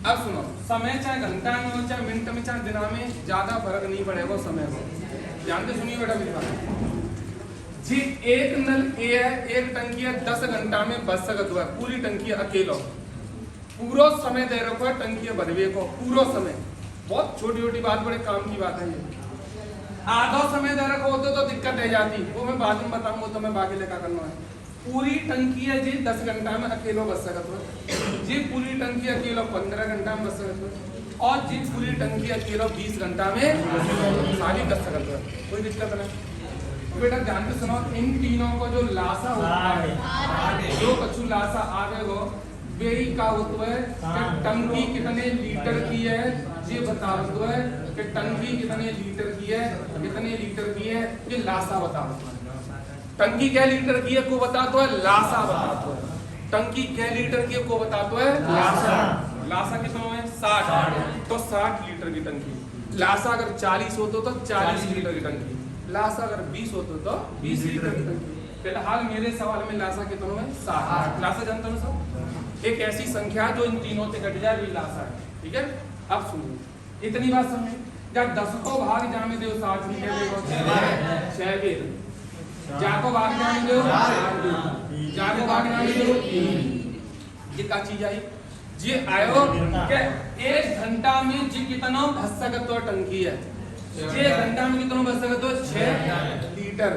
अब सुनो, समय चाहे घंटा में हो चाहे मिनट में चाहे दिना में ज्यादा फर्क नहीं पड़ेगा समय को। ध्यान से सुनिए बेटा मेरी बात जी। एक नल ए है, एक टंकी है, 10 घंटा में बच सकत हुआ पूरी टंकी अकेलो। पूरा समय दे रखो है टंकी भरवे को, पूरा समय। बहुत छोटी छोटी बात, बड़े काम की बात है ये। आधा समय दे रखो होते तो दिक्कत रह जाती, वो मैं बाद में बताऊंगा, तो मैं बाकी लेकर करना है। पूरी टंकी है जी 10 घंटा में अकेलो बच सकत हो जी। पूरी टंकी अकेलो 15 घंटा में बच सकत हो, और जी पूरी टंकी अकेलो 20 घंटा में खाली कर सकत हो, कोई दिक्कत नहीं। बेटा ध्यान से सुनो, इन तीनों को जो लाशा होता है, जो कछु लाशा आगे हो वेही का होता है कि टंकी कितने लीटर की है, ये बताओ है कि टंकी कितने लीटर की है, कितने लीटर की है, ये लाशा बताओ। टंकी क्या लीटर की है को बताते है, लाशा बताते है। टंकी क्या लीटर की है को बताते है, लाशा। लाशा कितना है 60, तो 60 लीटर की टंकी। लाशा अगर 40 हो तो 40 लीटर की टंकी। लाशा अगर 20 हो तो 20 लीटर की टंकी। फिलहाल मेरे सवाल में लाशा कितना है 60। लाशा जानते हो सब, एक ऐसी संख्या जो इन तीनों से घट जाए, लाशा है। ठीक है, अब सुनिए इतनी बात समझे। जब 10 को भाग जाने दो 60 में क्या देगा 6 बेर। जाको भाग जाने दो, जाको भाग जाने दो 3। ये क्या चीज आई जी आयो के 1 घंटा में जी कितना भस सकत हो टंकी है। जे घंटा में कितना भस सकत हो 6 लीटर।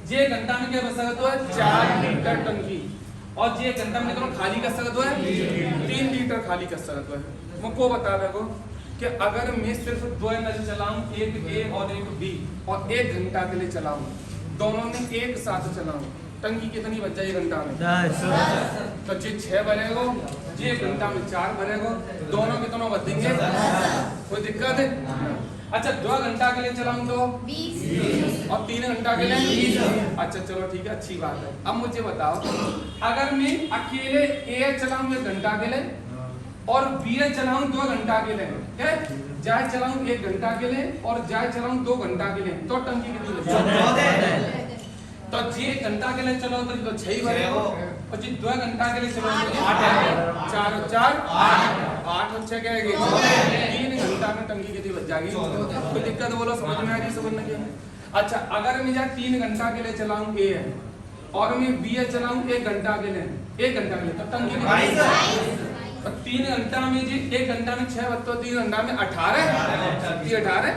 जे घंटा में क्या भस सकत हो 4 लीटर टंकी। और जे घंटा में कितना खाली कर सकत हो 3 लीटर खाली कर सकत हो। मुझको बता देखो कि अगर मैं सिर्फ 2 नल चलाऊं, एक ए और एक बी, और 1 घंटा के लिए चलाऊं, दोनों ने एक साथ चलाऊं, टंकी कितनी बच जाएगी घंटा में 10। तो जी 6 भरेगो, जी 1 घंटा में 4 भरेगो, दोनों कितना बचेंगे, कोई दिक्कत है। अच्छा 2 घंटा के लिए चलाऊं तो 20, और 3 घंटा के लिए 20। अच्छा चलो ठीक है, अच्छी बात है। अब मुझे बताओ, अगर मैं अकेले ए चलाऊं 1 घंटा के लिए और बी चलाऊं 2 घंटा के लिए, क्या जाए चलाऊं 1 घंटा के लिए और जाए चलाऊं 2 घंटा के लिए, तो टंकी कितनी बचेगी। तो जी 1 घंटा के लिए चलो तो 6 भरेगो, और जी 2 घंटा के लिए चलो तो 8 है। 4 और 4 8 और 6 क्या है 3 घंटा में टंकी कितनी बच जाएगी। कोई दिक्कत बोलो, समझ में आ रही समझने की। अच्छा अगर मैं जाए 3 घंटा के लिए चलाऊं ए है और मैं बी चलाऊं 1 घंटा के लिए, 1 घंटा के लिए, तो टंकी कितनी 3 घंटा में जी 1 घंटा में 6 बचते, 3 घंटा में 18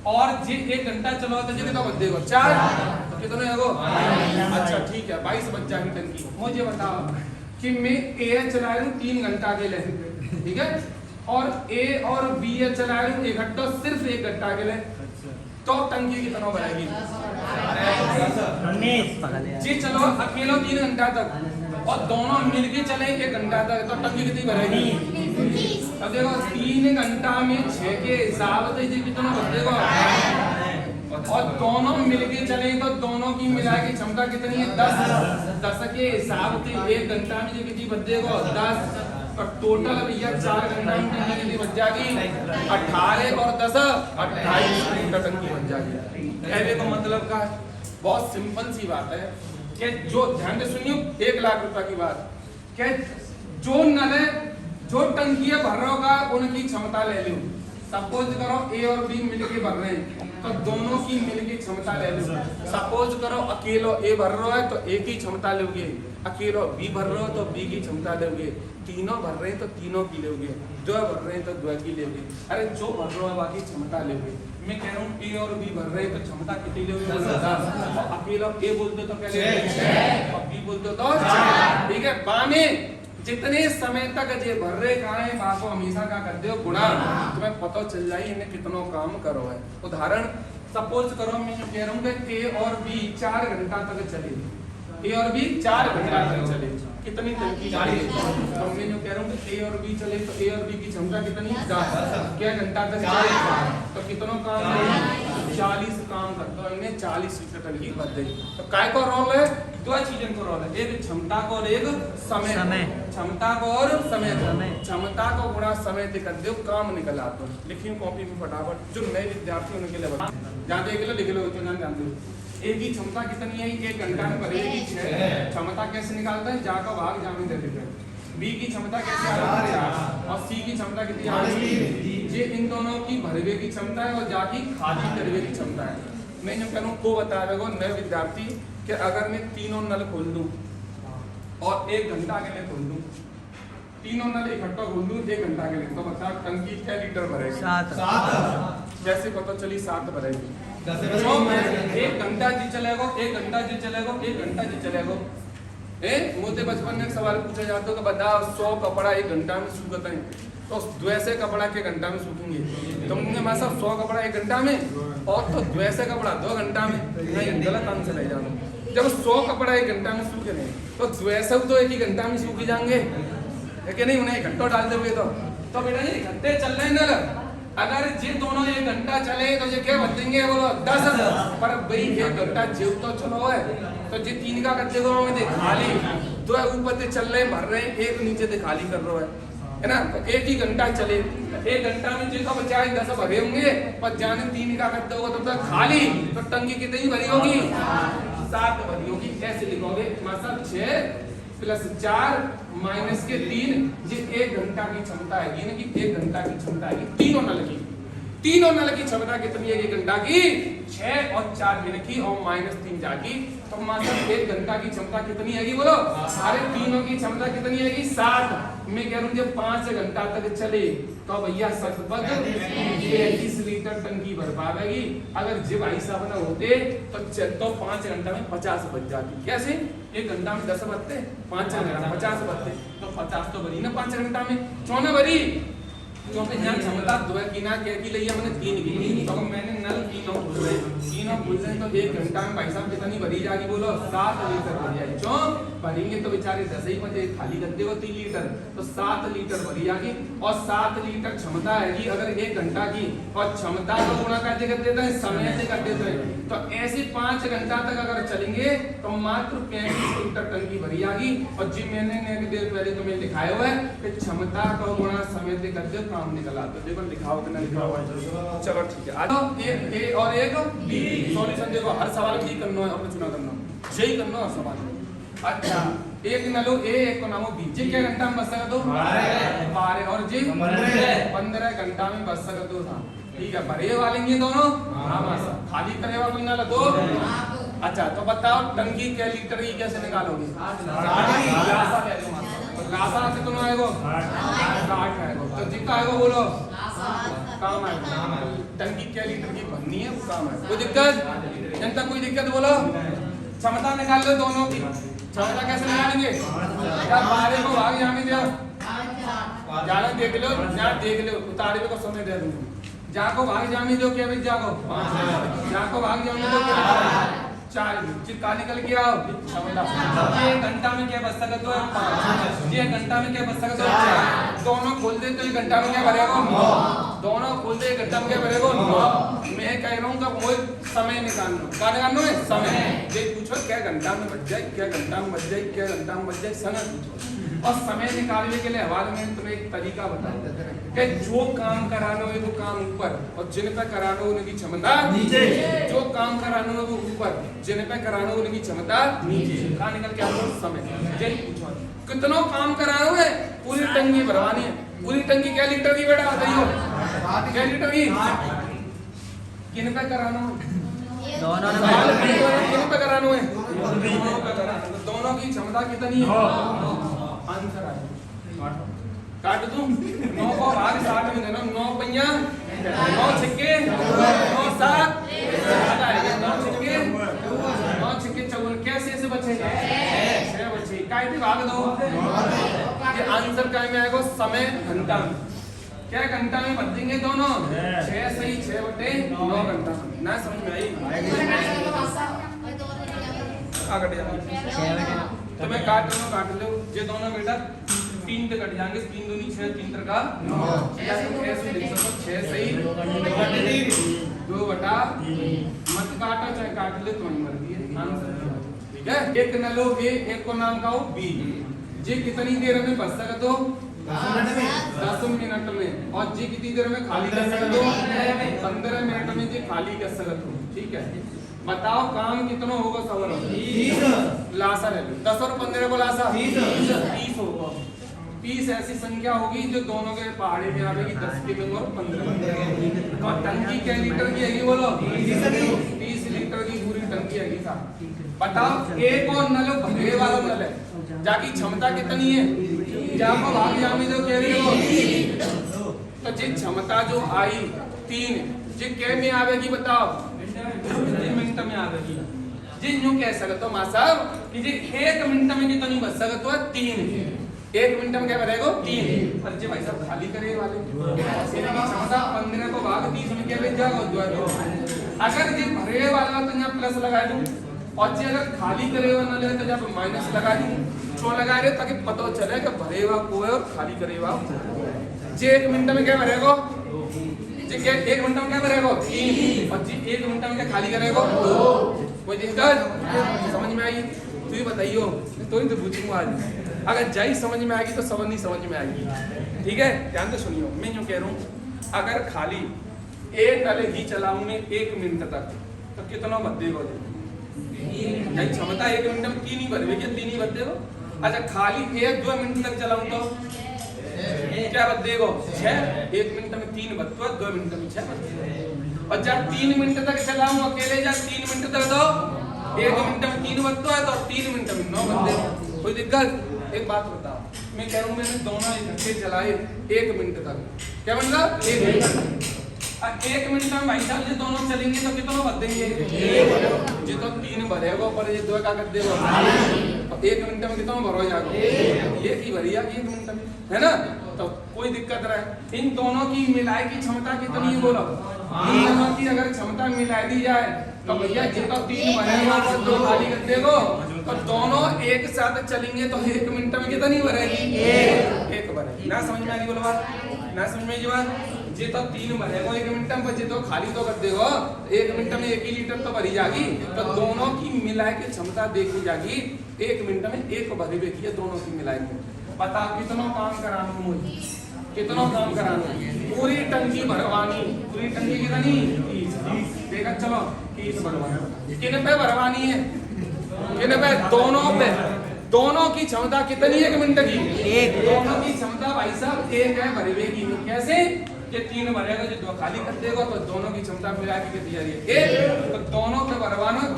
और जी 1 घंटा चलो तो जी कितना बच देगा 4, तो कितने है। अच्छा ठीक है 22 बच जाएगी टंकी। मुझे बताओ कि मैं ए चला रहा हूँ 3 घंटा के लिए, ठीक है, और ए और बी चला रहा हूँ इकट्ठा सिर्फ 1 घंटा के लिए, तो टंकी कितना भरेगी जी। चलो अकेला 3 घंटा तक और दोनों मिलके चले 1 घंटा तक, तो टंकी कितनी भरेगी। अब देखो 3 घंटा में 6 के हिसाब से जी कितना बचेगा, और दोनों मिलके चले तो दोनों की मिला के क्षमता कितनी है 10। 10 के हिसाब से 1 घंटा में जी कितनी बचेगा 10, और टोटल भैया 4 घंटा में टंकी कितनी बच जाएगी 18 और 10 28 लीटर टंकी बच जाएगी। कहने का मतलब का बहुत सिंपल सी बात है कि जो ध्यान से सुनियो 1 लाख रुपए की बात, कि जो नल है जो टंकी भर रहा होगा उनकी क्षमता ले लो। सपोज करो ए और बी मिलके भर रहे हैं तो दोनों की मिलके क्षमता ले लो। सपोज करो अकेलो ए भर रहा है तो ए की क्षमता लोगे, अकेलो बी भर रहे हो तो बी की क्षमता लोगे, तीनों भर रहे हैं तो तीनों की लोगे, 2 भर रहे हैं तो 2 की लोगे। अरे जो भर रहा है बाकी क्षमता लोगे। मैं कह रहा हूँ ए और बी भर रहे हैं तो क्षमता कितनी लोगे 10, और अकेला ए बोलते तो क्या लोगे 6 और बी बोलते तो 4, ठीक है। बाने जितने समय तक जे भर रहे काहे बाको हमेशा का कर दो गुणा, तुम्हें पता चल जाए इन्हें कितना काम करो है। उदाहरण सपोज करो मैं कह रहा हूँ कि ए और बी 4 घंटा तक चले, ए और बी 4 घंटा तक चले, कितनी टंकी चले, तो मैं जो कह रहा हूँ कि ए और बी चले तो ए और बी की क्षमता कितनी 10, क्या घंटा तक चले तो कितना काम 40 काम करता है, इन्हें 40 लीटर टंकी बच गई। तो काय को रोल है 2 चीजों को रोल है, एक क्षमता को और एक समय। क्षमता को और समय, क्षमता को गुणा समय से कर दो काम निकल आता है। लिखिए कॉपी में फटाफट, जो नए विद्यार्थी उनके लिए बता जानते हैं लिख लो तो जानते हो। ए की क्षमता कितनी है 1 घंटा में भरेगी 6, क्षमता कैसे निकालते हैं जाकर भाग जामे दे देते हैं। बी की क्षमता कैसे आ रही है और सी की क्षमता क्षमता कितनी आ गई? ये इन दोनों की भरवे की क्षमता है और जाकी खाली करवे की क्षमता है। मैं जो करूँ को बता रहे नए विद्यार्थी कि अगर मैं तीनों नल खोल दूं और 1 घंटा के लिए खोल दूं, तीनों नल इकट्ठा खोल दूं 1 घंटा के लिए, तो बता टंकी क्या लीटर भरेगी? 7। कैसे पता चली 7 भरेगी? 1 घंटा जी चलेगा, 1 घंटा जी चलेगा, 1 घंटा जी चलेगा। मुझे बचपन में एक सवाल पूछा जाता है, बता 100 कपड़ा 1 घंटा में सूखते हैं, तो द्वैसे कपड़ा के घंटा में सूखेंगे? तो मुझे मां साहब 100 कपड़ा 1 घंटा में और तो द्वैसे कपड़ा 2 घंटा में। नहीं, गलत आंसर ले जाओ। जब 100 कपड़ा 1 घंटा में सूखे नहीं तो द्वैसे तो 1 ही घंटा में सूख जाएंगे, लेकिन नहीं उन्हें इकट्ठा डाल दोगे तो बेटा ये इकट्ठे चल रहे हैं। अगर ये दोनों 1 घंटा चले तो ये क्या बचेंगे? बोलो 10। पर भाई 1 घंटा जीव तो चलो है, तो ये 3 का करते हो खाली, 2 ऊपर से चल रहे भर रहे, 1 नीचे से खाली कर रहा है ना। तो 1 ही घंटा चले, 1 घंटा में जो बचाए 10 भरे होंगे, पर जाने 3 का करते होगा तो खाली, तो टंकी कितनी भरी होगी? 7 भरी होगी। ऐसे लिखोगे मतलब 6 + 4 - 3, ये 1 घंटा की क्षमता है। यानी कि 1 घंटा की क्षमता है तीनों नल की। तीनों नल की क्षमता कितनी है 1 घंटा की? 6 और 4 गिन की और -3 जाकी, तो मतलब 1 घंटा की क्षमता कितनी है? बोलो सारे तीनों की क्षमता कितनी है? 7। मैं कह रहा हूँ जब 5 घंटा तक चले तो भैया 30 लीटर टंकी भर पाएगी। अगर जे भाई साहब ना होते तो 5 घंटा में 50 बच जाती। कैसे? 1 घंटा में 10 बचते, 5 घंटा में 50 बचते, तो 50 तो भरी ना 5 घंटा में। 4 भरी, क्योंकि यहाँ क्षमता 2 की ना क्या की लिया मैंने 3 की, तो मैंने नल तीनों खुल रहे तो 1 घंटा में भाई साहब कितनी भरी जाएगी? बोलो 7 लीटर भरी जाएगी। क्यों भरेंगे तो बेचारे 10 ही बचे, खाली कर देगा 3 लीटर, तो 7 लीटर भरी जाएगी। और 7 लीटर क्षमता है जी अगर 1 घंटा की, और क्षमता को गुणा कैसे कर देते हैं? समय से कर देते हैं। तो ऐसे 5 घंटा तक अगर चलेंगे तो मात्र 35 लीटर टंकी भरी जाएगी। और जी मैंने एक देर पहले तुम्हें लिखाया हुआ है कि क्षमता को गुणा समय से कर दे, काम निकला। तो देखो लिखाओ कि ना लिखाओ? चलो ठीक है, आज ए और एक बी सॉल्यूशन देखो। हर सवाल ठीक करना है, अपने चुना करना यही करना है सवाल। अच्छा, एक नलो ए, एक को नामो बी। जी क्या घंटा में बस सकते हो? 12 और जी 15 घंटा में बस सकते हो। ठीक है, भरे वाले दोनों खाली करे वाला कोई ना लो। अच्छा तो बताओ टंकी के लीटर की कैसे निकालोगे? लासा कितना आएगा? 60 आएगा। तो जितना आएगा बोलो काम आएगा। टंकी क्या लीटर की भरनी है वो काम है। कोई दिक्कत? जनता कोई दिक्कत बोलो? क्षमता निकाल लो दोनों की। क्षमता कैसे निकालेंगे? क्या 12 को भाग जाने दो, जाना देख लो, यहाँ देख लो, उतारे को समय दे दूंगा। जाको भाग जाने दो क्या भाई? जाको जाको भाग जाने दो क्या? 4 चित्ता निकल के आओ। क्षमता 1 घंटा में क्या बच सकते हो? 5। 1 घंटा में क्या बच सकते हो? 4। दोनों खोल दे तो 1 घंटा में क्या भरेगा? 9। दोनों खोल दे 1 घंटा में क्या भरेगा? 9। मैं कह रहा हूँ वो समय निकालना। क्या निकालना है? समय। ये पूछो क्या घंटा में बच जाए, क्या घंटा में बच जाए, क्या घंटा में बच जाए, समय पूछो। और समय निकालने के लिए हवाले में तुम्हें एक तरीका बताऊं कि जो काम कराना हो वो काम ऊपर और जिन पे कराना हो उनकी क्षमता नीचे। जो काम कराना हो वो ऊपर, जिन पे कराना हो उनकी क्षमता नीचे। कहाँ निकल के आओ? समय। यही पूछो कितना काम कराना है? पूरी टंकी भरवानी है। पूरी टंकी क्या लीटर की बेटा बताइए? क्या लीटर की? किन पे कराना हो? दोनों पे कराना है। दोनों की क्षमता कितनी है? आंसर आएगा। काट दूं 9 को भाग 60 में देना। 9 पहिया 9 छिक्के 9 7 9 छिक्के 9 छिक्के 54। कैसे ऐसे बचे? 6 बचे। काट भाग दो। ये आंसर क्या में आएगा? समय घंटा में। क्या घंटा में बच देंगे दोनों? 6 सही 6 बटे 9 घंटा में। ना समझ में आई? तो मैं काट लो ये दोनों बेटा 3 पे कट जाएंगे। 3 दूनी 6, 3 3 का 9। या तुम ऐसे लिख सको 6 सही 2 बटा मत काटो चाहे काट ले तुम्हारी मर्जी है। आंसर ठीक है। एक नलो ए, एक को नाम का हो बी। जी कितनी देर में बच सकते हो? 10 मिनट में। और जी कितनी देर में खाली कर सकते हो? 15 मिनट में जी खाली कर सकते हो। ठीक है, बताओ काम कितना होगा? सवाल 30 लासा ले लो। 10 और 15 को लासा 30 होगा। 30 ऐसी संख्या होगी जो दोनों के पहाड़े में आवेगी 10 की में और 15 और टंकी क्या लीटर की है बोलो 30 लीटर की पूरी टंकी है साहब। बताओ एक और नल भरे वाला नल है जाकी क्षमता कितनी है जाको भाग जामी जो कह रही हो तो जी क्षमता जो आई 3 जी क्या में आवेगी बताओ मिनट में आवेगी जी यूं कह सकते हो मां साहब कि जी 1 मिनट में कितनी बच सकते हो 3 1 मिनट में क्या बनेगा 3 पर जी भाई साहब खाली करे वाले इसकी क्षमता 15 को भाग 30 में क्या बच जाएगा अगर जी भरे वाला तो यहां प्लस लगा दूं और जी अगर खाली करे वाला ले तो जब माइनस लगा दूं क्यों लगा रहे ताकि पता चले कि भरे हुआ को है और खाली करे हुआ जी 1 मिनट में क्या भरेगा जी क्या 1 मिनट में क्या भरेगा 3 और जी 1 मिनट में क्या खाली करेगा 2 कोई दिक्कत समझ में आई तू ही बताइयो तो ही तो पूछूंगा आज अगर जाई समझ में आएगी तो समझ नहीं समझ में आएगी ठीक है ध्यान से सुनियो मैं यूं कह रहा हूं अगर खाली एक नल ही चलाऊं मैं 1 मिनट तक तो कितना बच देगा नहीं क्षमता 1 मिनट में 3 ही भरवे क्या 3 ही बच देगा अच्छा खाली 1-2 मिनट तक चलाऊं तो क्या बच देगा 6 1 मिनट में 3 बचता 2 मिनट में 6 बचता और जब 3 मिनट तक चलाऊं अकेले जब 3 मिनट तक दो 1 मिनट में 3 बचता है तो 3 मिनट में 9 बच देगा कोई दिक्कत एक बात बताओ मैं कह रहा हूं मैंने दोनों इकट्ठे चलाए 1 मिनट तक क्या मतलब 1 मिनट 1 मिनट में भाई साहब ये दोनों चलेंगे तो कितना बच देंगे जी तो 3 भरेगा पर ये 2 का कर देगा 1 मिनट में कितना भरो जाएगा एक ही भरिया 1 मिनट में है ना तो कोई दिक्कत रहे इन दोनों की मिलाई की क्षमता कितनी है बोलो इन दोनों की अगर क्षमता मिला दी जाए तो भैया जितना 3 भरेगा और 2 खाली कर देगा तो दोनों एक साथ चलेंगे तो 1 मिनट में कितनी भरेगी एक भरेगी ना समझ में आ रही बोलो बात ना समझ में ये बात जे तो 3 भरेगा 1 मिनट में बचे तो खाली तो कर देगा 1 मिनट में 1 ही लीटर तो भरी जाएगी तो दोनों की मिलाई की क्षमता देखी जाएगी 1 मिनट में 1 भरी बेकी है दोनों की मिलाई में बता कितना काम कराना मुझे कितना काम कराना पूरी टंकी भरवानी पूरी टंकी कितनी 30 देखा चलो 30 भरवानी किन पे भरवानी है किन पे दोनों की क्षमता कितनी 1 मिनट की एक दोनों की क्षमता भाई साहब 1 है भरवे की कैसे ये 3 भरेगा जो 2 खाली कर देगा तो दोनों की क्षमता मिला के कितनी आ रही है 1 तो दोनों पे भरवाना है तो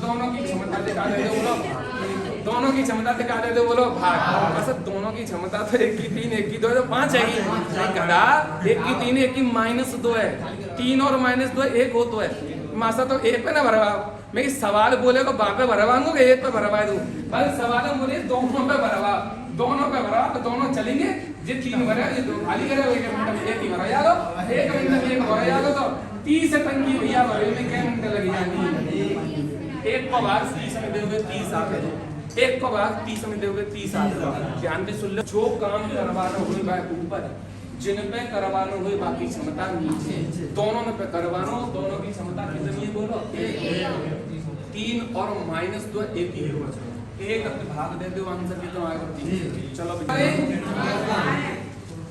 दोनों की क्षमता दिखा दे बोलो दोनों की क्षमता दिखा दे दो बोलो भाग बस दोनों की क्षमता तो 1 की 3 1 की 2 तो 5 है गधा 1 की 3 1 की -2 है 3 और -2 1 हो तो है मासा तो 1 पे ना भरवा मैं इस सवाल बोले को बापे भरवाऊंगा 1 पे भरवा दूं पर सवाल बोले दोनों पे भरवा तो दोनों चलेंगे जे 3 भरे ये 2 खाली करे 1 मिनट में 1 ही भरा जाओ 1 मिनट में 1 भरा जाओ तो 30 टंकी भैया भरे में क्या मिनट लग जाएंगे 1 को भाग 30 में दोगे 30 आ गए 1 को भाग 30 में दोगे 30 आ गए ध्यान से सुन लो जो काम करवाना हुए भाई ऊपर जिन पे करवाना हुए बाकी क्षमता नीचे दोनों पे करवाना दोनों की क्षमता कितनी है बोलो 3 और -2 1 ही है 1 भाग दे दो आंसर कितना आएगा 3 चलो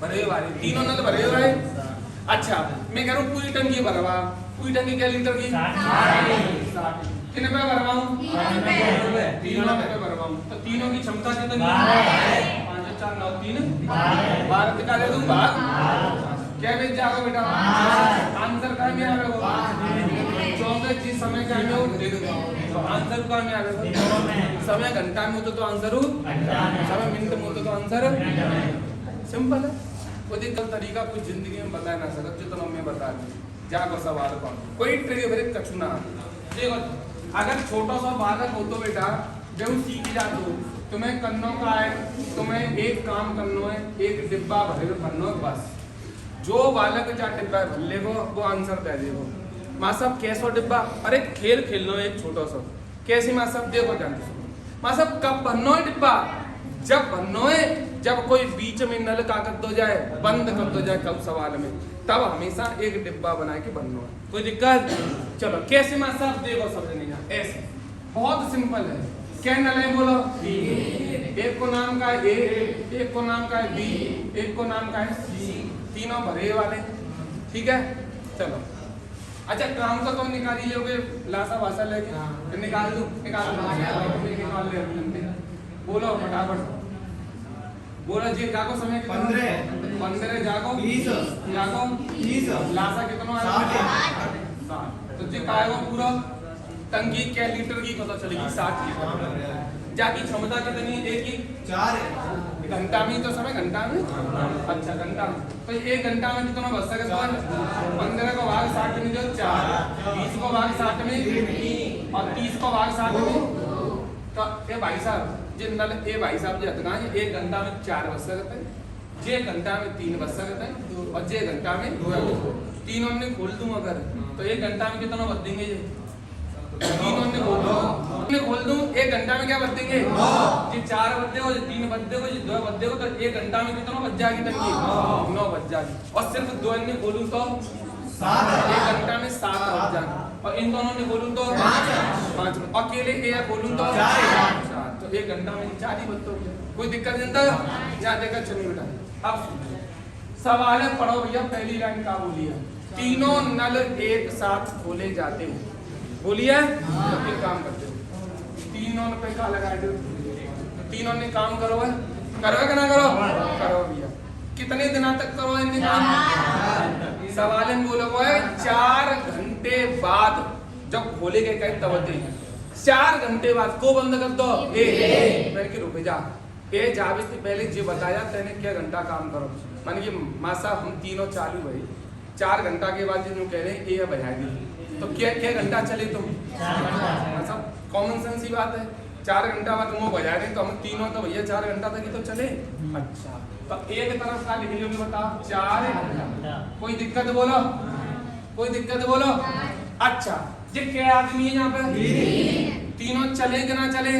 भरे वाले तीनों ने तो भरे हुए अच्छा मैं कह रहा हूँ पूरी टंकी भरवा पूरी टंकी क्या लीटर की 60 कितने पे भरवाऊं 3 पे भरवाऊं तो तीनों की क्षमता कितनी 5 4 9 3 12 का दे दूं भाग क्या बेच जाओगे बेटा आंसर का में आवेगा 24 जी समय का में दे दूंगा तो आंसर का में आवेगा समय घंटा में होता तो आंसर समय मिनट में होता तो आंसर सिंपल है कोई दिक्कत तरीका कुछ जिंदगी में बता ना सकत जितना मैं बता दूं जाको सवाल पर कोई ट्रिक ब्रेक कछु ना देखो अगर छोटा सा बालक हो तो बेटा जब सीख जातो तुम्हें करना का है तुम्हें एक काम करना है एक डिब्बा भरना है बस जो बालक जा डिब्बा भर लेगो वो आंसर दे देगो माँ साहब कैसा डिब्बा अरे खेल खेलना है एक छोटा सा कैसी माँ साहब देखो जानते माँ साहब कब भरना है डिब्बा जब भरना है जब कोई बीच में नल का कर दो जाए बंद कर दो जाए कब सवाल में तब हमेशा एक डिब्बा बना के बनना है कोई दिक्कत चलो कैसे माँ साहब देखो समझ नहीं जाए ऐसे बहुत सिंपल है क्या नल है बोलो एक को नाम का है ए एक को नाम का है बी एक को नाम का है सी तीनों भरे वाले ठीक है चलो अच्छा काम तो तुम निकाल ही लोगे लासा वासा लेके निकाल दूं निकाल ले बोलो फटाफट बोला जी जागो समय कितना 15 जागो 20 जागो 30 लासा कितना आएगा 60 तो जी का आएगा पूरा टंकी क्या लीटर की पता चलेगी 60 लीटर जाकी क्षमता कितनी है एक की 4 घंटा में तो समय घंटा में अच्छा घंटा में तो 1 घंटा में कितना बच सकता है 15 को भाग 60 में जो 4 20 को भाग 60 में 3 और 30 को भाग 60 में तो ये भाई साहब जे नल ये भाई साहब जे हतगा 1 घंटा में 4 बच सकते हैं जे घंटा में 3 बच सकते हैं और जे घंटा में 2 तीनों ने खोल दूं अगर तो 1 घंटा में कितना बच देंगे ये तीनों ने खोल दूं 1 घंटा में क्या बच देंगे ये 4 बच हो 3 बच हो 2 बच हो तो 1 घंटा में कितना बच जाएगी टंकी 9 बच जाएगी और सिर्फ 2 ने खोलूं तो 7 1 घंटा में 7 बच जाएगी और इन दोनों ने खोलूं तो 5 अकेले ये खोलूं तो 4 तो 1 घंटा में 4 ही बचते हो कोई दिक्कत नहीं था यहाँ देखा चलिए बेटा अब सवाल है पढ़ो भैया पहली लाइन का बोलिए तीनों नल एक साथ खोले जाते हैं बोलिए तो फिर काम करते हो तीनों पे का लगा दो तीनों ने काम करो है करो कि ना करो करो भैया कितने दिनों तक करो इनने काम सवाल बोलो वो है 4 घंटे बाद जब खोले गए कहीं तब 4 घंटे बाद को बंद कर दो मैंने कि रुक जा ए जावे से पहले जी बताया तेने क्या घंटा काम करो माने कि मासा हम तीनों चालू भाई 4 घंटा के बाद जो कह रहे हैं ये बजा दी तो क्या क्या घंटा चले तुम सब कॉमन सेंस ही बात है 4 घंटा बाद तुम बजा रहे तो हम तीनों तो भैया 4 घंटा तक ही तो चले अच्छा तो एक तरफ का लिख लियोगे बताओ 4 घंटा कोई दिक्कत बोलो कोई दिक्कत बोलो अच्छा ये क्या आदमी है यहाँ पे तीनों चले कि ना चले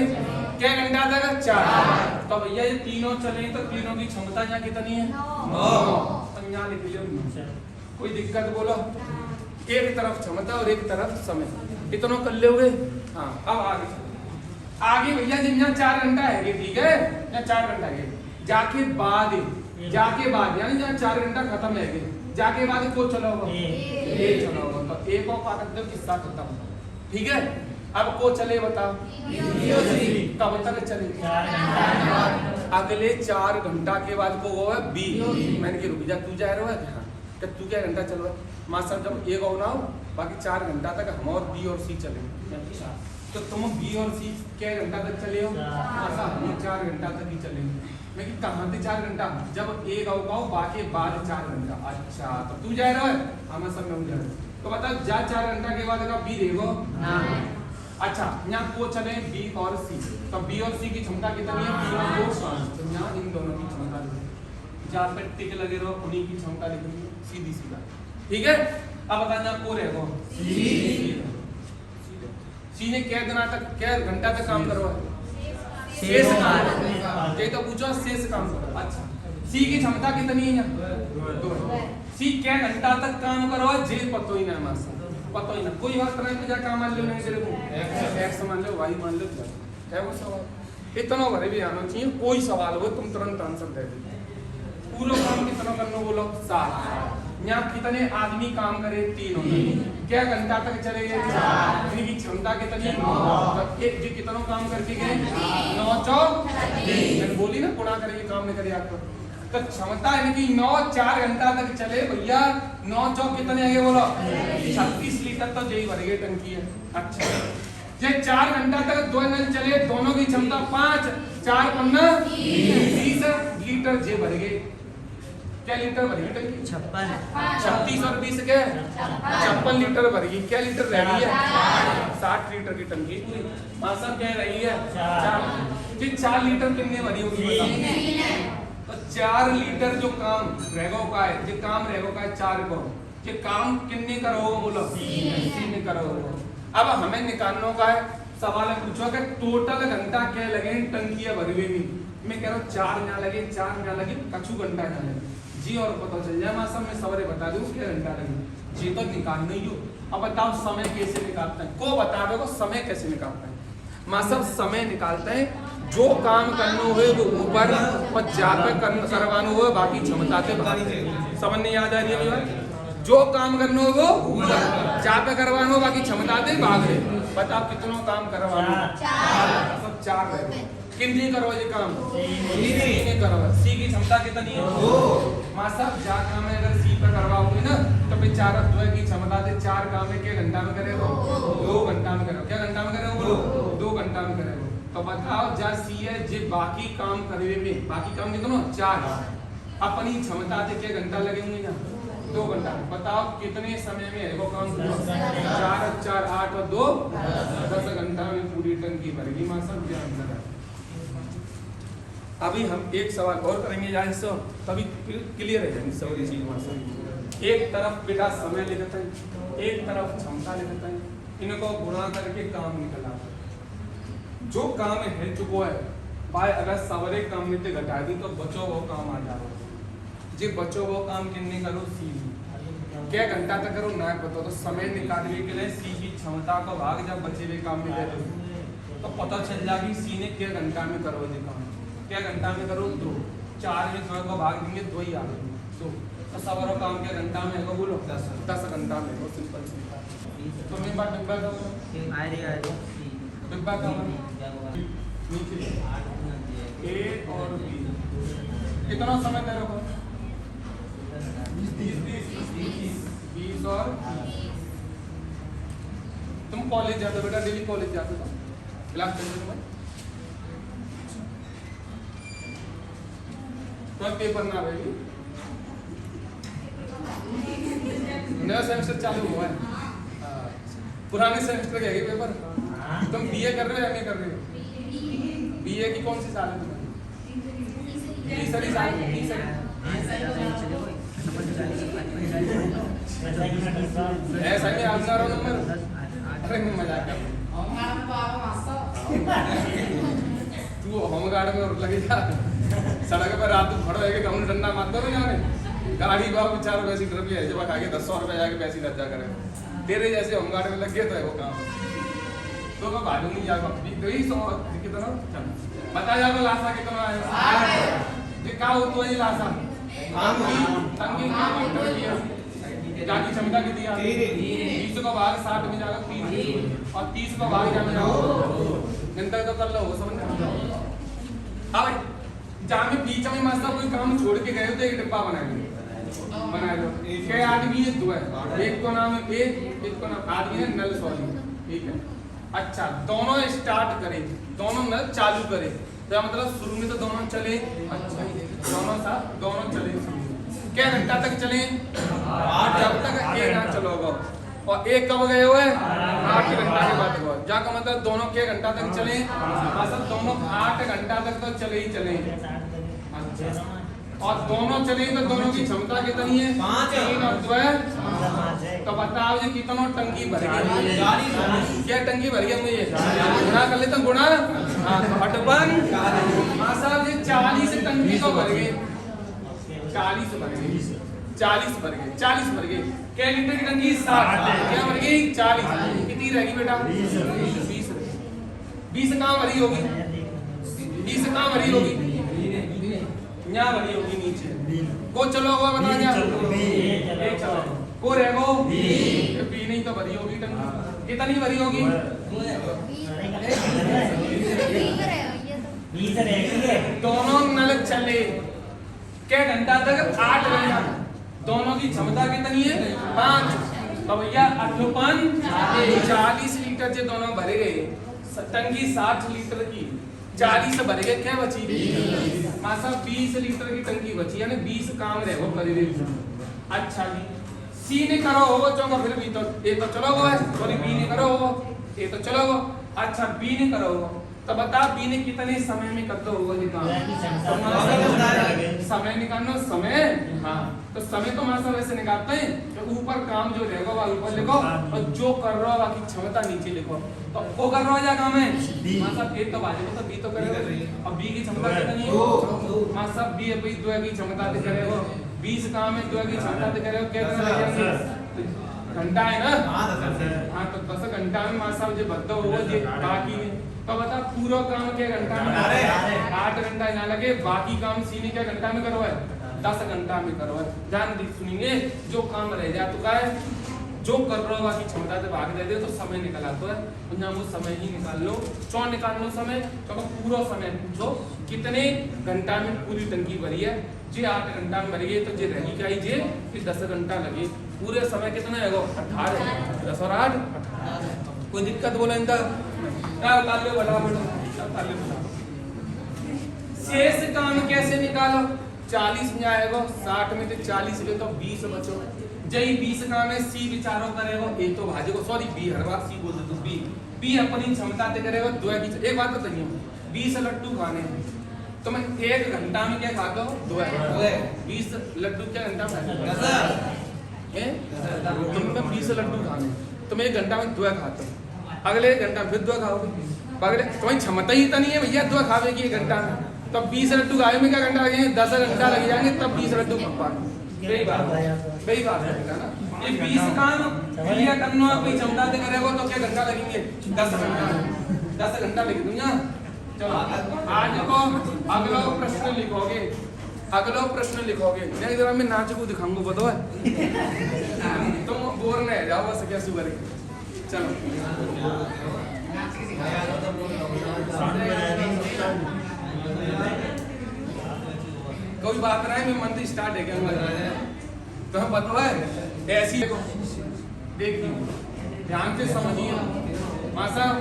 क्या घंटा तक 4 तो भैया ये तीनों चले तो तीनों की क्षमता यहाँ कितनी है 9 यहाँ लिख लियो कोई दिक्कत बोलो एक तरफ क्षमता और एक तरफ समय इतना कर लोगे हाँ अब आगे भैया जब यहाँ 4 घंटा है ठीक है यहाँ 4 घंटा है जाके बाद यानी जहाँ 4 घंटा खत्म है जाके बाद को चलो चलो तो एक और का किस्सा खत्म ठीक है अब को चले बताओ कब तक चले अगले 4 घंटा के बाद को वो है बी मैंने कि रुक जा तू जा रहा है तू क्या घंटा चल रहा है माँ साहब जब एक और ना हो बाकी 4 घंटा तक हम और बी और सी चले तो तुम बी और सी क्या घंटा तक चले हो माँ साहब हम 4 घंटा तक ही चलेंगे मैं कि कहाँ से 4 घंटा जब एक और पाओ बाकी बाद 4 घंटा अच्छा तो तू जा रहा है हम सब में जा तो बता जा 4 घंटा के बाद का बी देखो अच्छा यहाँ को चले बी और सी तो बी और सी की क्षमता कितनी है 3 और 2 5 तो यहाँ इन दोनों की क्षमता जहाँ पे टिक लगे रहो उन्हीं की क्षमता लिखनी सीधी सी बात ठीक है अब बताना को रहेगा सी ने क्या दिना तक क्या घंटा तक काम करवा शेष काम ये तो पूछो शेष काम करो अच्छा सी की क्षमता कितनी है यहाँ 2 सी क्या घंटा तक काम करवा जे पतो ही ना मासा पतो ही ना कोई बात नहीं पूजा काम मान लो नहीं तेरे को एक्स मान लो वाई मान लो है वो सवाल इतना भरे भी आना चाहिए कोई सवाल हो तुम तुरंत आंसर दे दो पूरा काम कितना करना बोलो 7 यहाँ कितने आदमी काम करे 3 क्या घंटा तक चले गए 4 इनकी क्षमता कितनी एक जी कितना काम करके गए 9 4 मैंने बोली ना गुणा करके काम नहीं करे आपको तो क्षमता इनकी 9 4 घंटा तक चले भैया 9 4 कितने आगे बोलो 36 लीटर तो यही भर गए टंकी है अच्छा ये 4 घंटा तक 2 नल चले दोनों की क्षमता 5 4 5 30 लीटर जे भर गए क्या लीटर भरी टंकी 36 और 20 क्या 56 लीटर भरी क्या लीटर रह रही है 60 लीटर की टंकी पूरी मासा क्या रही है 4 लीटर कितने भरी होगी तो 4 लीटर जो काम रहेगा का है जो काम रहेगा का है 4 को ये काम कितने करोगे बोलो 3 करोगे अब हमें निकालने का है सवाल पूछो कि टोटल घंटा क्या लगे टंकी भरी हुई मैं कह रहा हूँ 4 ना लगे 4 ना लगे कछु घंटा ना लगे जी और पता चल जाए मां सब मैं सवारे बता दूं क्या घंटा लगे जी तो निकालना ही हो अब बताओ समय कैसे निकालते हैं को बता दो समय कैसे निकालते हैं मां सब समय निकालते हैं जो काम करना हो वो ऊपर और जाकर करवाना हो बाकी क्षमता से समझ नहीं याद आ रही है जो काम करना हो वो ऊपर जाकर करवाना हो बाकी क्षमता से भाग रहे बताओ कितना काम करवाना 4 रहे कितनी करो ये काम सी करो। सी की क्षमता कितनी है? 2। मां साहब जा काम है अगर सी पे करवाओगे ना तो बेचारा 2 की क्षमता से 4 काम है के घंटा में करेगा? 2 घंटा में करेगा। क्या घंटा में करेगा? बोलो 2 घंटा में करेगा। तो बताओ जा सी है जे बाकी काम करवे में, बाकी काम कितना? 4। अपनी क्षमता से क्या घंटा लगेंगे ना? 2 घंटा। बताओ कितने समय में है वो काम? 4 4 8 और 2 10 घंटा में पूरी टंकी भरेगी मां साहब। ध्यान से अभी हम एक सवाल और करेंगे यार, इससे तभी क्लियर है जाएगी सब चीज मां साहब। एक तरफ बेटा समय लिखता है, एक तरफ क्षमता लिखता है, इनको गुणा करके काम निकल आता है। जो काम है चुको है भाई, अगर सवरे काम में घटा दी तो बचो वो काम आ जाओ जी। बचो वो काम कितने करो? सी क्या घंटा तक करो ना बताओ। तो समय निकालने के लिए सी की क्षमता का भाग जब बचे हुए काम में दे दो तो पता चल जाएगी सी ने क्या घंटा में करो ये काम। क्या घंटा में करो? 2। 4 में 2 को भाग देंगे 2 ही आ गए 2। तो सवरो काम क्या घंटा में है? बोलो 10 घंटा में हो। Simple simple. तो मेरे पास डिब्बा का डिब्बा का नीचे ए और बी कितना समय दे रखो? 20 और तुम कॉलेज जाते हो बेटा? डेली कॉलेज जाते हो? क्लास चलते हो? तो पेपर ना रहेगी, नया सेमेस्टर चालू हुआ है। पुराने सेमेस्टर के है पेपर। तुम बीए कर रहे हो या एमए कर रहे हो? बीए की कौन सी साल है तुम्हारी? तीसरी साल। ऐसा नहीं आपका रो नंबर? अरे मजाक कर तू होम गार्ड में लगे जा सड़क पर रात को खड़ो है कि कम डंडा मार दो जाने गाड़ी बाबू 4 पैसे रुपये है जब आगे 10 रुपए जाके पैसे लज्जा करे। तेरे जैसे होम गार्ड में लग गए तो है वो काम। तो मैं भागू नहीं जाएगा 200 कितना बता जाओ। लाशा कितना है? ये का हो तो ये लाशा टंकी की क्षमता कितनी है? 20 का भाग 60 में जाएगा 30 और 30 का भाग जाएगा घंटा तो कर लो समझ में। अब जहाँ में बीच में मस्त कोई काम छोड़ के गए हो तो एक डिब्बा बना लो। क्या आदमी है? 2 है। एक को नाम है एक को नाम आदमी है नल सॉरी। ठीक है अच्छा दोनों स्टार्ट करें, दोनों नल चालू करें तो मतलब शुरू में तो दोनों चले। अच्छा दोनों चले क्या घंटा तक चले? 8 जब तक एक ना चलोगा और एक कब गए हुए 8 घंटा के बाद हुआ जाकर मतलब दोनों के घंटा तक चले। मतलब दोनों 8 घंटा तक तो चले ही चले। अच्छा और दोनों चले तो दोनों की क्षमता कितनी है? 3 और 2 तो बताओ ये कितना टंकी भर गई? क्या टंकी भर गई? मुझे गुणा कर लेते गुणा। हाँ तो हटबन हाँ साहब ये 40 टंकी तो भर गए। 40 भर गए 40 भर गए 40 भर गए। क्या लीटर की टंकी? 60। क्या भर गई? 40। कितनी रहेगी बेटा? 20। 20 कहाँ भरी होगी? 20 कहाँ भरी होगी? यहाँ भरी होगी नीचे। को चलो हुआ बता क्या? चलो को रहेगो बी नहीं तो भरी होगी टंकी। कितनी भरी होगी? दोनों नल चले क्या घंटा तक? 8 घंटा। दोनों की क्षमता कितनी है? 5। तो भैया 40 लीटर से दोनों भरे गए। टंकी 60 लीटर की 40 भरे गए क्या बची? मासा 20 लीटर की टंकी बची यानी 20 काम रहे वो करे। अच्छा जी सी ने करो हो चलो फिर भी तो ये तो चलो वो है सॉरी बी ने करो हो ये तो चलो वो। अच्छा बी ने करो हो तो बता बी ने कितने समय में कर दो वो काम? समय निकालना समय। हाँ तो समय तो मासा वैसे निकालते हैं तो ऊपर काम जो रहेगा वो ऊपर लिखो और जो कर रहा हो बाकी क्षमता नीचे लिखो। तो वो कर रहा हो क्या काम है? मासा ए तो बाजू तो बी तो करेगा और बी की क्षमता कितनी है? मासा बी अभी 2 की क्षमता से करेगा 20 काम है 2 की क्षमता से करेगा कितना लगेगा? घंटा है ना? हाँ तो 10 घंटा में मासा मुझे बद्दा होगा ये बाकी में तो बता पूरा काम क्या घंटा में? 8 घंटा ना लगे बाकी काम सी ने क्या घंटा में करवाए? 10 घंटा में करवाए। ध्यान सुनिए जो काम रह जा चुका है जो कर रहा होगा की क्षमता से भाग दे दे तो समय निकल आता है। तो यहाँ वो समय ही निकाल लो। क्यों निकाल लो समय? तो पूरा समय पूछो कितने घंटा में पूरी टंकी भरी है। जी 8 घंटा में भरी है तो जे रही क्या जे कि 10 घंटा लगे। पूरे समय कितना है? 18। 10 और 8 18। कोई दिक्कत बोले इंदर शेष काम कैसे निकालो? 40 में आएगा 60 में तो 40 में तो 20 बचो। जही 20 काम है सी विचारों करेगा ए तो भाजे को सॉरी बी हर बार सी बोल दे तू बी अपनी क्षमता से करेगा। दो की एक बात बताइए 20 लड्डू खाने हैं तो मैं 1 घंटा में क्या खाता हूँ? 2 20 लड्डू क्या घंटा में तुमने 20 लड्डू खाने तो मैं 1 घंटा में 2 खाता हूँ। अगले 1 घंटा फिर 2 खाओगे। अगले तुम्हारी क्षमता ही इतनी है भैया 2 खावे की 1 घंटा में। तब 20 लड्डू खावे में क्या घंटा लगेंगे? 10 घंटा लग जाएंगे तब 20 लड्डू खा पाएंगे। वही बात है ना। ये 20 काम भैया करना कोई क्षमता से करेगा तो क्या घंटा लगेंगे? 10 घंटा 10 घंटा लगे दूंगा। चलो आज को अगला प्रश्न लिखोगे। अगला प्रश्न लिखोगे मैं जरा मैं नाच को दिखाऊंगा बताओ तुम बोर नहीं जाओ बस क्या सुगर चलो कोई बात नहीं मैं मंथ स्टार्ट है क्या तो हम बताओ ऐसी देखिए ध्यान से समझिए। मां साहब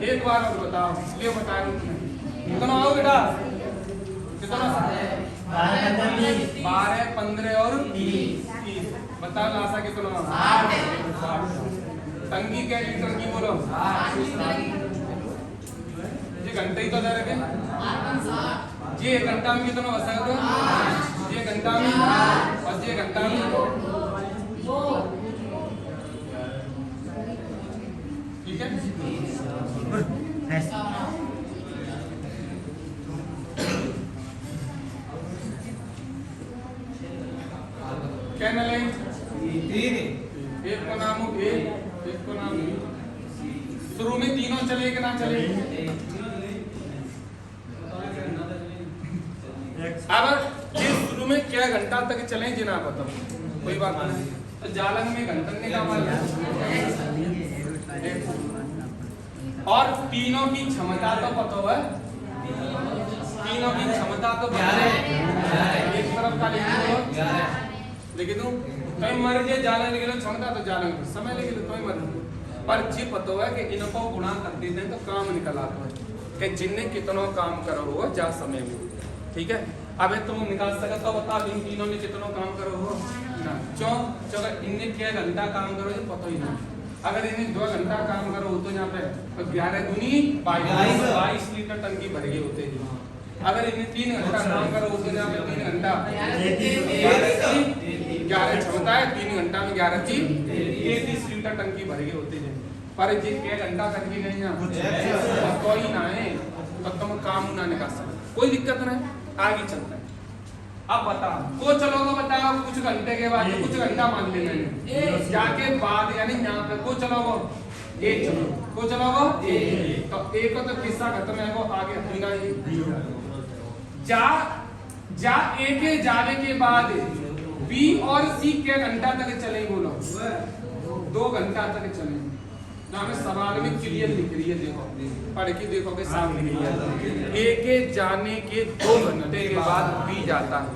एक बार और बताओ इसलिए बताया कितना आओ बेटा कितना 12 15 और 30 बताओ लासा कितना 60 टंकी क्या लीटर की बोलो ये घंटे ही तो दे रखे ये 1 घंटा में कितना बचा दो ये घंटा में बस ये घंटा में ठीक है। क्या नले एक को नाम एक को नाम शुरू में तीनों चले कि ना चले? अब ये शुरू में क्या घंटा तक चले जिना बताओ कोई बात नहीं। तो जालंग में घंटन का माल और तीनों की क्षमता तो पता है। तीनों की क्षमता तो एक तरफ का लेकिन तुम कहीं मर गए जालंग लेकिन क्षमता तो जालंग समय लेकिन तो मर पर जी पता है कि इनको गुणा कर देते हैं तो काम निकल आता है कि जिनने कितना काम करो हो जा समय में। ठीक है अब तुम निकाल सकते तो बता इन तीनों ने कितना काम करो हो ना चौक इनने क्या घंटा काम करो ये पता ही नहीं। अगर इन्हें 2 घंटा काम करो तो यहाँ पे 11 दूनी 22 लीटर टंकी भर गए होते हैं। अगर इन्हें 3 घंटा काम करो तो यहाँ पे 3 घंटा 11 क्षमता है 3 घंटा में 11 की 33 लीटर टंकी भर गए होते हैं। पर जी क्या घंटा करके गए यहाँ कोई ना है तो तुम काम ना निकाल सकते कोई दिक्कत नहीं आगे चलता है। अब बताओ को चलोगे बताओ कुछ घंटे के बाद कुछ घंटा मान लेना जाके बाद यानी यहाँ पे को चलोगे एक चलो को चलोगे एक तो एक तो किस्सा खत्म है वो आगे अपना जा एक जाने के बाद बी और सी के घंटा तक चले बोलो 2 घंटा तक चले। हमें सवाल में क्लियर लिख रही है देखो पढ़ के देखो के सामने लिख रही है ए के जाने के 2 घंटे के बाद बी जाता है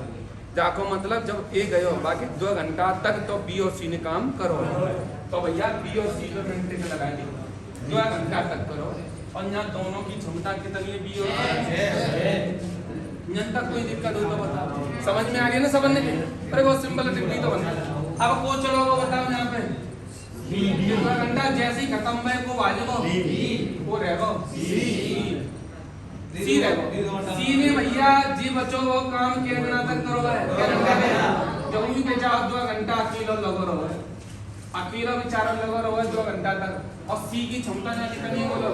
जाको मतलब जब ए गयो बाकी 2 घंटा तक तो बी और सी ने काम करो तो भैया बी और सी 2 घंटे से लगाएंगे 2 घंटा तक करो और यहाँ दोनों की क्षमता कितनी है बी और यहाँ तक कोई दिक्कत हो तो बताओ समझ में आ गया ना समझने के अरे बहुत सिंपल है तो बनता अब को चलो बताओ यहाँ पे 2 घंटा जैसे ही खत्म हुआ को वाजो वो रहेगा सी रहेगा सी ने भैया जी बच्चों वो काम के घंटा तक करो है घंटा में जो भी के जाओ 2 घंटा अकेला लगो रहो अकेला बेचारा लगो रहो 2 घंटा तक और सी की क्षमता ना कितनी बोलो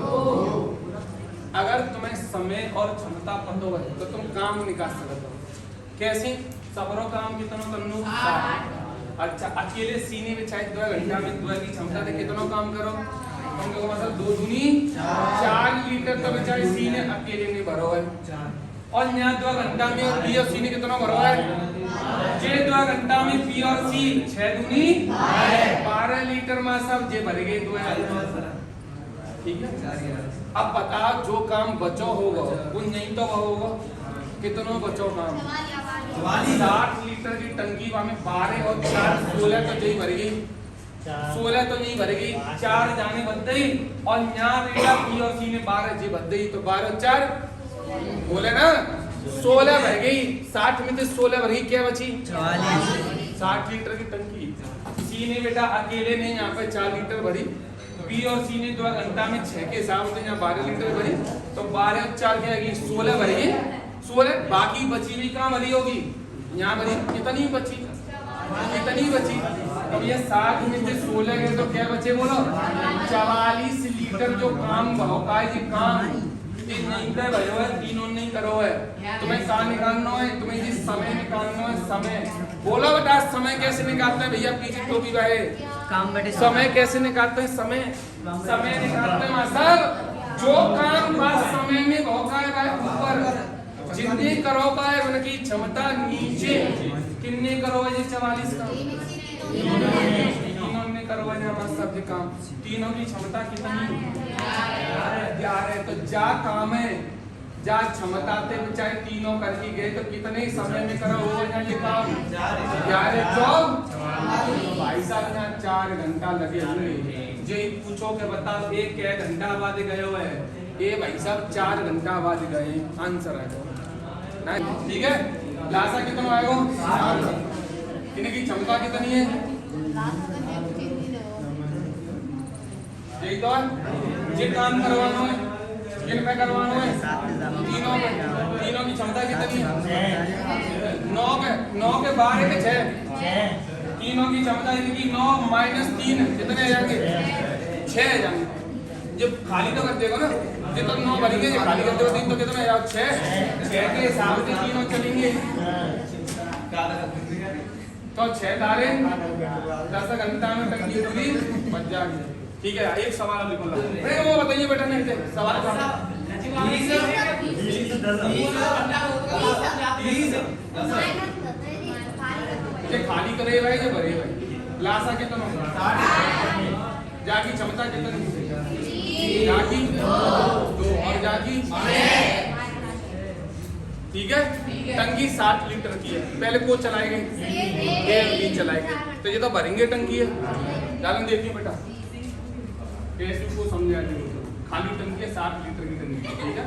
अगर तुम्हें समय और क्षमता पता है तो तुम काम निकाल सकते हो कैसे सबरो काम कितना करनो अच्छा अकेले सीने में चाहे 2 घंटा में 2 की क्षमता से कितना काम करो हम लोगों मतलब 2 दूनी 4 लीटर तो बेचारे सीने अकेले नहीं भरो है और यहाँ 2 घंटा में बी और सी ने कितना भरो है जे 2 घंटा में पी और सी 6 दूनी 12 लीटर में सब जे भर गए तो ठीक है। अब बताओ जो काम बचो होगा वो नहीं तो होगा कितनों बचो काम 60 लीटर की टंकी में 12 और 4 16 तो यही भर गई 16 तो नहीं भरेगी 4 जाने बद गई और यहाँ रेडा पी और सी ने 12 जी बद गई तो 12 4 बोले ना 16 भर गई 60 में से 16 भर गई क्या बची 60 लीटर की टंकी। सी ने बेटा अकेले ने यहाँ पे 4 लीटर भरी पी और सी ने 2 घंटा में 6 के हिसाब से यहाँ 12 लीटर भरी तो 12 और 4 क्या आएगी 16 भरेगी 16 बाकी बची हुई कहाँ भरी होगी यहाँ भरी कितनी बची अब ये 60 में से 16 गए तो क्या बचे बोलो 44 लीटर जो काम होगा ये काम ये नहीं कर भयो है तीनों नहीं करो है तुम्हें कहाँ निकालना है तुम्हें ये समय निकालना है समय बोलो बेटा समय कैसे निकालते हैं भैया पीछे टोपी भाई काम बटे समय कैसे निकालते हैं समय निकालते हैं मास्टर जो काम पास समय में होगा है ऊपर जितने करो पाए उनकी क्षमता नीचे कितने करो ये 44 का तीनों ने करो हमारे सब काम तीनों की क्षमता कितनी 11 है तो जा काम है जा क्षमता थे चाहे तीनों करके गए तो कितने समय में करो हो ये काम 11 जॉब भाई साहब यहाँ 4 घंटा लगे होंगे जो पूछो के बताओ एक घंटा बाद गए हुए ये भाई साहब 4 घंटा बाद गए आंसर है ठीक है लासा कितना आएगा इनकी क्षमता कितनी है यही तो ये काम करवाना है किन पे करवाना है तीनों की क्षमता कितनी है 9 के 12 के 6 तीनों की क्षमता इनकी 9 - 3 कितने आ जाएंगे 6 आ जाएंगे जब खाली तो कर देगा ना ये तो 9 भरेंगे ये खाली कर देगा 3 तो कितने आ 6 के हिसाब से तीनों चलेंगे तो 6 तारे 10 घंटा में टंकी पूरी बच जाएगी ठीक है। एक सवाल लिखो वो बताइए बेटा नहीं थे सवाल ये खाली करे भाई ये भरे भाई लासा कितना जागी क्षमता कितनी जागी 2 और जागी ठीक है। टंकी 60 लीटर की है पहले को चलाएंगे भी चलाएंगे तो ये तो भरेंगे टंकी है जालन देखिए बेटा कैसे को समझा दीजिए खाली टंकी है 60 लीटर की टंकी ठीक है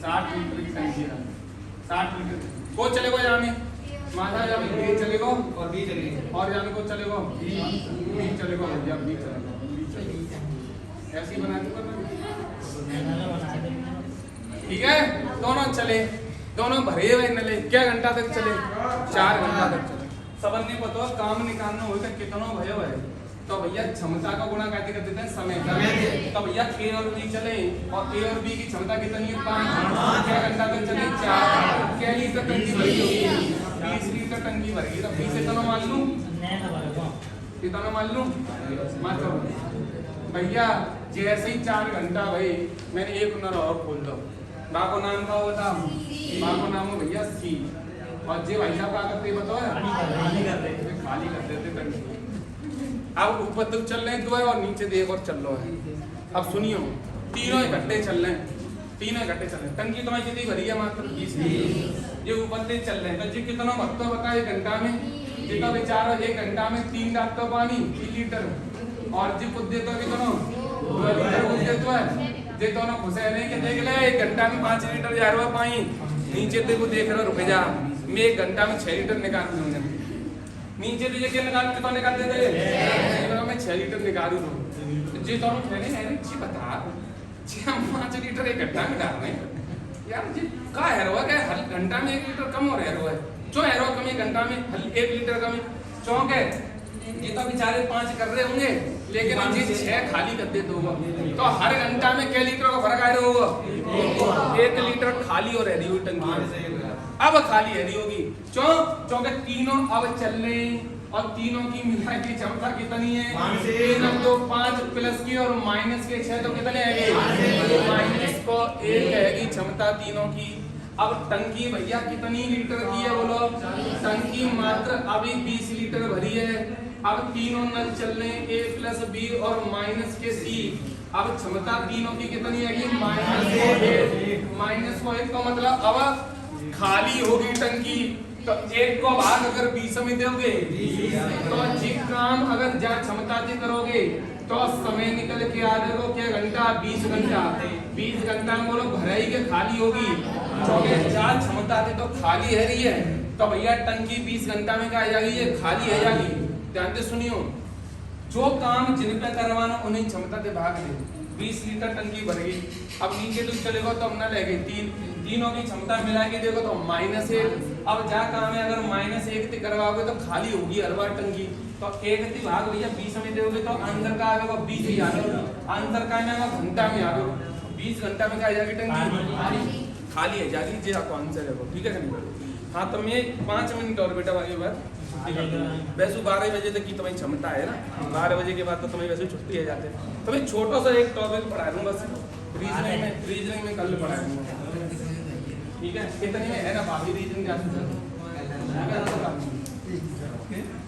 60 लीटर की टंकी है 60 लीटर को चलेगा यहाँ में माथा जब ए चलेगा और बी चलेगा और यहाँ को चलेगा बी चलेगा भैया बी चलेगा ऐसे ही बना ठीक है दोनों चले दोनों भरे हुए नले क्या घंटा तक चले 4 घंटा तक चले सबन नहीं पता काम निकालना होगा कितना भयो है तो भैया क्षमता का गुणा कैसे कर देते हैं समय का तो भैया ए और बी चले और ए और बी की क्षमता कितनी है 5 क्या घंटा तक चले 4 क्या लीटर टंकी भरी होगी 20 लीटर टंकी भरेगी तो 20 कितना मान लूं कितना मान लूं मात्र भैया जैसे ही 4 घंटा भाई मैंने एक नर और खोल दो माँ को नाम का होता माँ को नाम हो भैया सी और जे भाई साहब क्या करते बताओ खाली कर देते टंकी अब ऊपर तक चल रहे हैं 2 और नीचे देख और चल रहा है अब सुनियो तीनों इकट्ठे चल रहे हैं टंकी तुम्हारी जितनी भरी है मात्र 20 लीटर ये ऊपर से चल रहे हैं तो जी कितना भरता बता 1 घंटा में जितना बेचारा 1 घंटा में 3 डालता पानी 3 लीटर और जी खुद देता कितना 2 लीटर खुद देता है देता ना खुश है नहीं कि देख ले 1 घंटा में 5 लीटर जा रहा है पानी नीचे देखो देख रहा रुक जा मैं 1 घंटा में 6 लीटर निकाल दूंगा नीचे तो ये क्या निकाल देते मैं 6 लीटर निकालू तो जी दोनों कहने हैं जी बता 5 लीटर 1 घंटा में डाल रहे हैं यार जी का हैरवा क्या हर घंटा में 1 लीटर कम हो रहा है जो हैरवा कम 1 घंटा में 1 लीटर कम चौंक है ये तो बेचारे 5 कर रहे होंगे लेकिन जी 6 खाली कर देते होगा तो हर घंटा में क्या लीटर का फर्क आ रहा होगा 1 लीटर खाली और रह रही हुई टंकी अब खाली है नहीं होगी चौके तीनों अब चल रहे और तीनों की मिला की क्षमता कितनी है 3 तो 5 प्लस की और माइनस के 6 तो कितने आएंगे माइनस को 1 रहेगी क्षमता तीनों की अब टंकी भैया कितनी लीटर की है बोलो? टंकी मात्र अभी 20 लीटर भरी है। अब तीनों नल चल रहे हैं, ए प्लस बी और माइनस के सी। अब क्षमता तीनों की कितनी है? माइनस को एक का मतलब अब खाली होगी टंकी, तो एक को भाग अगर 20 में दोगे तो जी काम अगर जा क्षमता से करोगे तो समय निकल के आ जाएगा क्या घंटा? 20 घंटा। 20 घंटा में बोलो भराई के खाली होगी, चौबीस चार क्षमता थी तो खाली है रही है, तो भैया टंकी 20 घंटा में क्या आ जाएगी? ये खाली है जाएगी। ध्यान से सुनियो, जो काम जिन पे करवाना उन्हें क्षमता से भाग दे। 20 लीटर टंकी भर गई, अब नीचे तो चलेगा तो अपना ले गई तीनों की क्षमता मिला के देखो तो -1। अब जा काम है अगर -1 से करवाओगे तो खाली होगी हर बार टंकी, तो एक थी भाग भैया 20 में दोगे तो अंदर का आएगा 20 ही आएगा, अंदर का आएगा घंटा में आ गया। 20 घंटा में क्या आ जाएगी टंकी? खाली है जाएगी। जी आपको आंसर है वो, ठीक है नहीं? हाँ तो मैं 5 मिनट और बेटा आगे बात। वैसे 12 बजे तक की तुम्हारी क्षमता है ना, 12 बजे के बाद तो तुम्हें वैसे छुट्टी है जाते हैं। तो मैं छोटा सा एक टॉपिक पढ़ा दूंगा बस, रीजनिंग में कल पढ़ा दूंगा, ठीक है? इतनी में है ना भाभी रीजनिंग क्या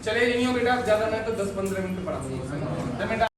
चले नहीं हो बेटा, ज्यादा नहीं तो 10-15 मिनट पढ़ा दूंगा।